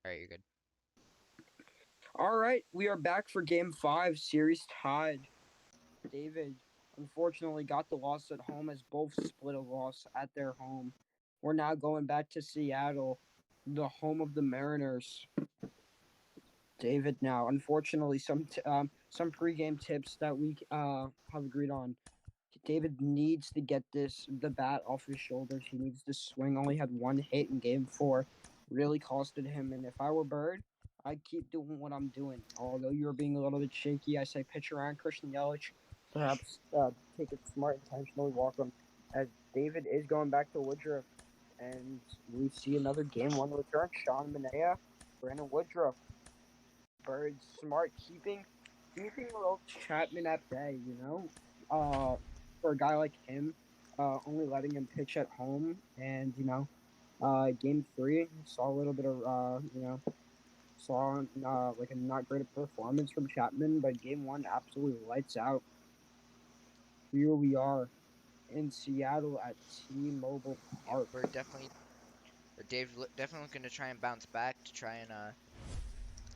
Alright, you're good. All right, we are back for Game 5, series tied. David, unfortunately, got the loss at home as both split a loss at their home. We're now going back to Seattle, the home of the Mariners. David, now, unfortunately, some pregame tips that we have agreed on. David needs to get the bat off his shoulders. He needs to swing. Only had one hit in Game 4. Really costed him. And if I were Bird, I'd keep doing what I'm doing. Although you're being a little bit shaky, I say pitch around Christian Yelich. Perhaps take it smart, intentionally walk him. As David is going back to Woodruff. And we see another Game 1 return. Sean Manaea, Brandon Woodruff. Bird smart, keeping little Chapman at bay, for a guy like him, only letting him pitch at home. And, Game 3, saw a little bit of, saw like a not great performance from Chapman, but Game 1 absolutely lights out. Here we are in Seattle at T-Mobile Park. We're definitely, or Dave's definitely looking to try and bounce back to try and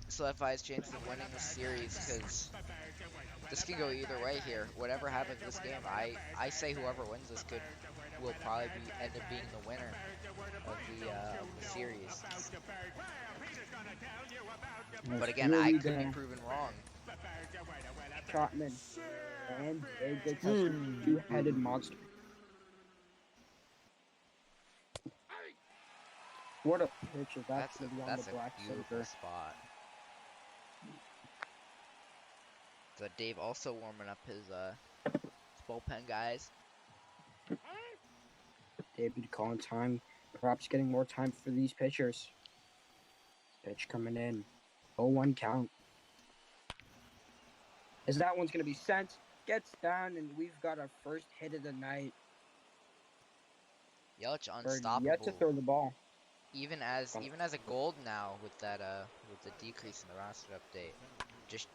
solidify his chances of winning this series, because this can go either way here. Whatever happens this game, I say whoever wins this will probably end up being the winner of the series. But again, I could be proven wrong. Trotman and AJ Custom, two-headed monster. What a pitch is that to be on the black beautiful spot. So Dave also warming up his bullpen guys. David calling time, perhaps getting more time for these pitchers. Pitch coming in, 0-1 count. As that one's gonna be sent, gets down, and we've got our first hit of the night. Yelich unstoppable. Yet to throw the ball. Even as a gold now with that with the decrease in the roster update, just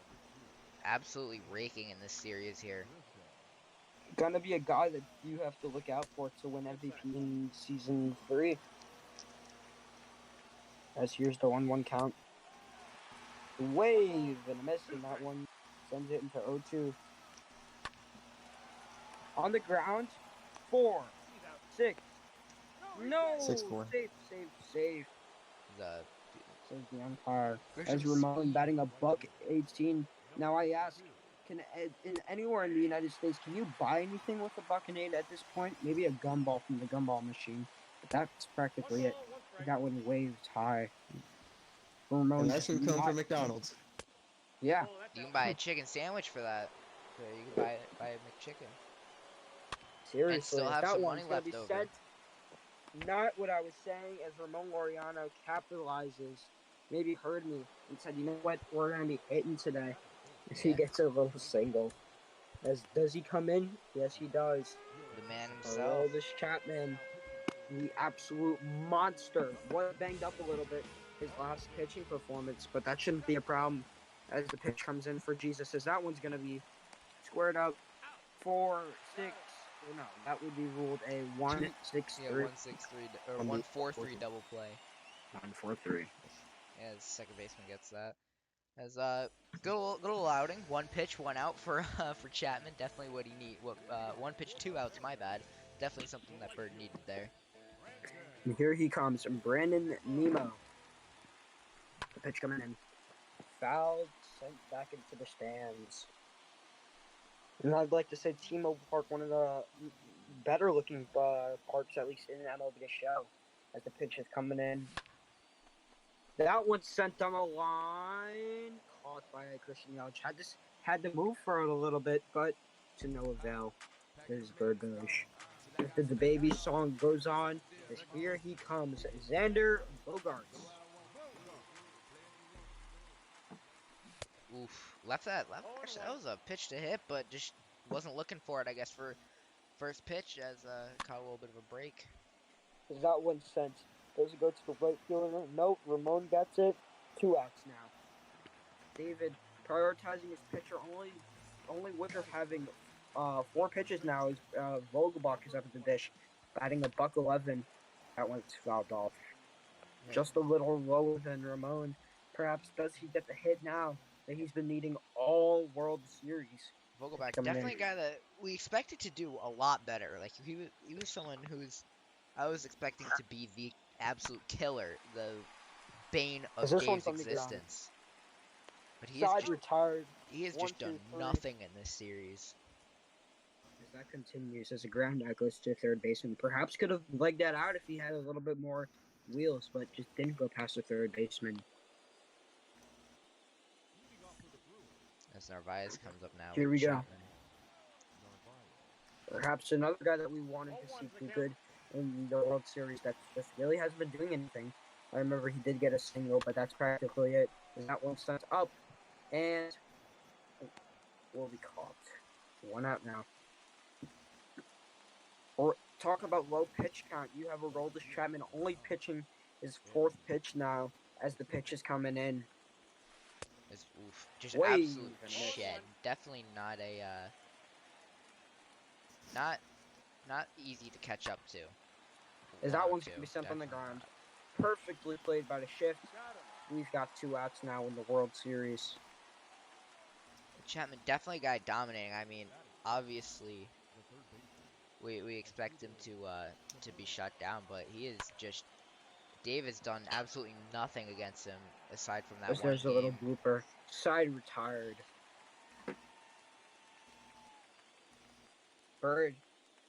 absolutely raking in this series here. Gonna be a guy that you have to look out for to win MVP in season 3. As here's the 1-1 count. Wave and a miss, and that one sends it into 0-2. On the ground, 4, 6. No! 6-4. Safe. Says the umpire. Christian As Ramon batting $1.18. Now I ask, anywhere in the United States, can you buy anything with $1.08 at this point? Maybe a gumball from the gumball machine. But that's practically it. That one waved high. Ramon, and that should come from McDonald's. Yeah. You can buy a chicken sandwich for that. You can buy a McChicken. Seriously, and still have some money left over. Sent. Not what I was saying, as Ramon Laureano capitalizes. Maybe heard me and said, you know what, we're going to be hitting today. As he gets a little single. Does he come in? Yes, he does. The man himself. This Chapman, the absolute monster. Was banged up a little bit his last pitching performance, but that shouldn't be a problem as the pitch comes in for Jesus. As that one's going to be squared up 4-6. No, that would be ruled a 1-6-3. Yeah, 1-6-3 or 1-4-3 double play. 1-4-3. Yeah, the second baseman gets that. As good old outing. 1 pitch, 1 out for Chapman. Definitely what he need. 1 pitch, 2 outs. My bad. Definitely something that Bird needed there. And here he comes, Brandon Nemo. The pitch coming in. Fouled, sent back into the stands. And I'd like to say T-Mobile Park, one of the better looking parks, at least in MLB The Show, as the pitch is coming in. That one sent on the line, caught by Christian Yelich. Had to move for it a little bit, but to no avail. Here's Bird Bush. After the baby song goes on, as here he comes, Xander Bogaerts. Oof, left. That was a pitch to hit, but just wasn't looking for it, I guess, for first pitch, as caught a little bit of a break. That one sent. Does it go to the right fielder? Nope, Ramon gets it. 2 outs now. David prioritizing his pitcher. Only Woodruff having 4 pitches now. Is Vogelbach is up at the dish, batting $1.11. That one's fouled off. just a little lower than Ramon. Perhaps does he get the hit now that he's been needing all World Series? Pitch Vogelbach, coming in. definitely a guy that we expected to do a lot better. Like he was someone who's I was expecting to be the absolute killer, the bane Is of this one Dave's from the ground? existence. But Side retired. he has One, just two, done three. nothing in this series. As that continues, as the ground out goes to third baseman, perhaps could have legged that out if he had a little bit more wheels, but just didn't go past the third baseman. As Narvaez comes up now Here with we go. Chapman. Perhaps another guy that we wanted to see do good in the World Series that just really hasn't been doing anything. I remember he did get a single, but that's practically it. Is that one sent up and will be caught. One out now. Or talk about low pitch count. You have Aroldis Chapman only pitching his fourth pitch now as the pitch is coming in. Is just Wave absolute and miss. shed. Definitely not a not easy to catch up to. As that one's gonna be sent on the Definitely ground. not. Perfectly played by the shift. We've got 2 outs now in the World Series. Chapman definitely a guy dominating. I mean, obviously we expect him to be shut down, but he is just Dave has done absolutely nothing against him aside from that As one there's a little game. blooper. Side retired. Bird.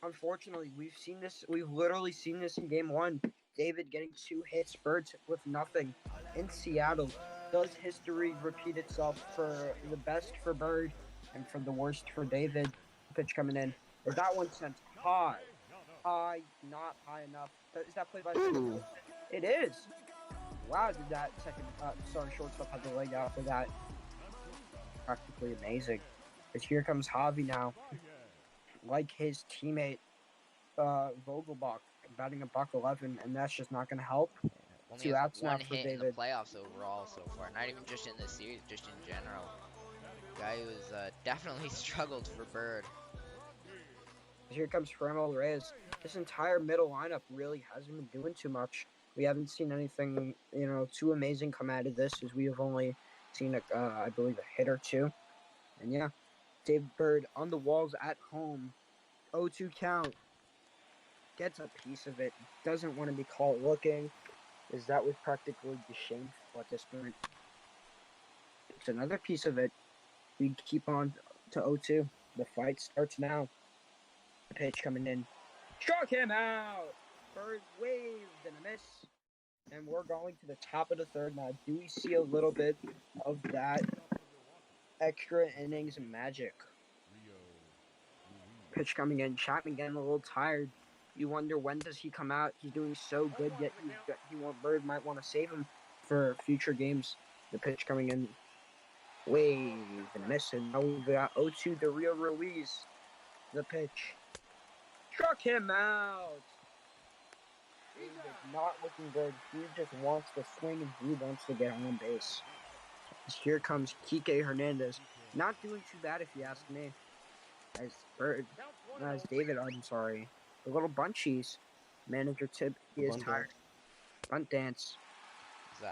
Unfortunately, we've literally seen this in game 1. David getting 2 hits, Bird with nothing in Seattle. Does history repeat itself for the best for Bird and for the worst for David? Pitch coming in. Is that one sent high? High, not high enough. Is that played by Ooh. It is. Wow, did that shortstop had the leg out for that. Practically amazing. But here comes Javi now. Like his teammate, Vogelbach, batting a $111, and that's just not going to help. Only 2 has outs now one for hit in the David. playoffs overall so far. Not even just in this series, just in general. Guy who's definitely struggled for Bird. Here comes Fremel Reyes. This entire middle lineup really hasn't been doing too much. We haven't seen anything, too amazing come out of this, as we have only seen, I believe, a hit or two. And yeah, David Bird on the walls at home. 0-2 count. Gets a piece of it. Doesn't want to be caught looking, as that was practically shameful at this point. It's another piece of it. We keep on to 0-2. The fight starts now. The pitch coming in. Struck him out! Bird waved and a miss. And we're going to the top of the third now. Do we see a little bit of that extra innings magic? Pitch coming in. Chapman getting a little tired. You wonder, when does he come out? He's doing so good, yet Bird might want to save him for future games. The pitch coming in. Wave and a miss. And now we've got 0-2 to Rio Ruiz. The pitch. Struck him out! David not looking good. He just wants to swing and he wants to get on base. Here comes Kike Hernandez. Not doing too bad if you ask me. As David, I'm sorry. The little bunchies. Manager Tip, he is tired. Bunt dance.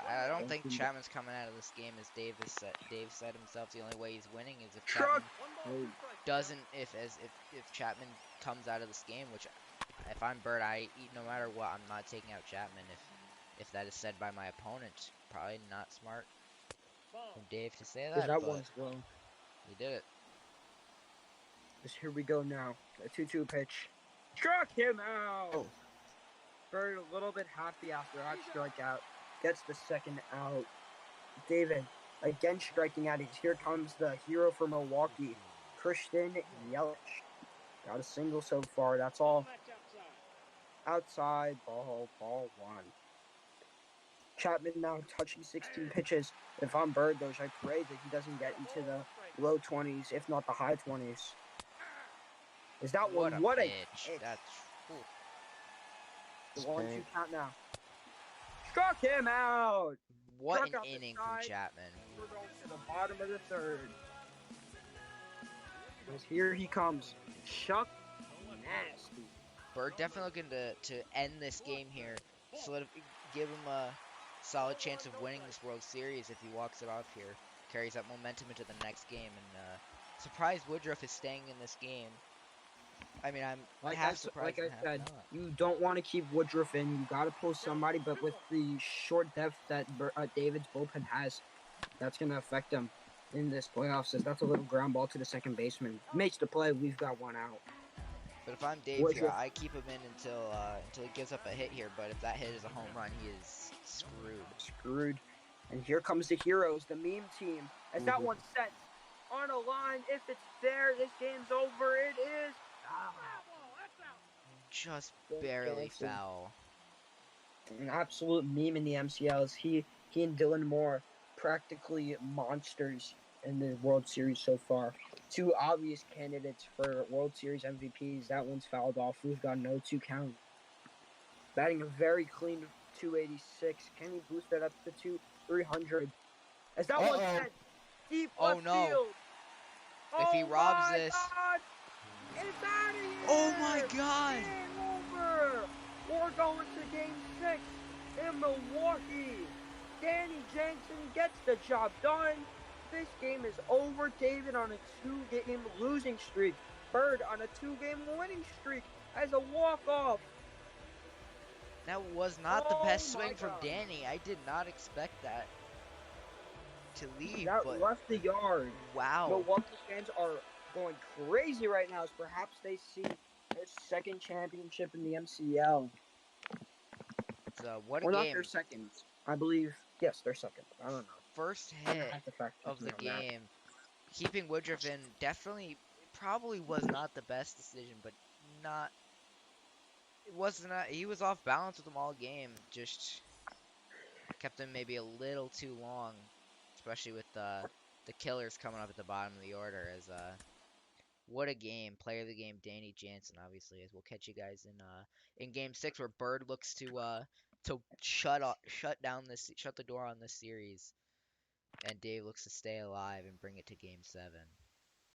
I don't think Chapman's coming out of this game as Dave said himself. The only way he's winning is if Chapman doesn't. If Chapman comes out of this game, which if I'm Bird, no matter what, I'm not taking out Chapman. If that is said by my opponent, probably not smart from Dave to say that. That but one's low. He did it. Here we go now. A 2-2 pitch. Struck him out. Oh. Bird a little bit happy after that strikeout. Gets the second out. David again striking out. Here comes the hero for Milwaukee, Christian Yelich. Got a single so far. That's all. Outside ball 1. Chapman now touching 16 pitches. If I'm Bird, though, I pray that he doesn't get into the low 20s, if not the high 20s. Is that what one? A what pitch. a pitch. That's the 1-2 count now. Struck him out. What Struck an out inning the from side. Chapman. We're going to the bottom of the third. As here he comes. Chuck nasty. Bird definitely looking to end this game here. Give him solid chance of winning this World Series if he walks it off here. Carries that momentum into the next game, and surprised Woodruff is staying in this game. I mean, I'm half surprised like and I half said, not. you don't want to keep Woodruff in. You got to pull somebody, but with the short depth that David's bullpen has, that's going to affect them in this playoffs. As that's a little ground ball to the second baseman. Makes the play. We've got one out. But if I'm Dave here, Woodruff I keep him in until he gives up a hit here. But if that hit is a home run, he is screwed. screwed. And here comes the heroes, the meme team. As that one sets on a line, if it's there, this game's over. It is. Just Danny barely Jansen, foul. an absolute meme in the MCLs. He and Dylan Moore, practically monsters in the World Series so far. Two obvious candidates for World Series MVPs. That one's fouled off. We've got no 2 count. Batting a very clean 286. Can he boost that up to 300? As that one sent deep Oh left no. field. If he Oh robs my this. God! It's out of here! Oh my God! Game over! We're going to game 6 in Milwaukee. Danny Jansen gets the job done. This game is over. David on a 2-game losing streak. Bird on a 2-game winning streak as a walk-off. That was not the Oh best my swing from God. Danny. I did not expect that to leave, That but left the yard. wow. Milwaukee fans are going crazy right now as perhaps they see their second championship in the MCL. What a Or not game. their second. I believe, yes, their second. I don't know. First I'm gonna hit have to fact check of me the on that. game. Keeping Woodruff in definitely probably was not the best decision, but not it was not he was off balance with them all game. Just kept him maybe a little too long, especially with the killers coming up at the bottom of the order as what a game. Player of the game, Danny Jansen, obviously, as we'll catch you guys in game 6 where Bird looks to shut the door on this series. And Dave looks to stay alive and bring it to game 7.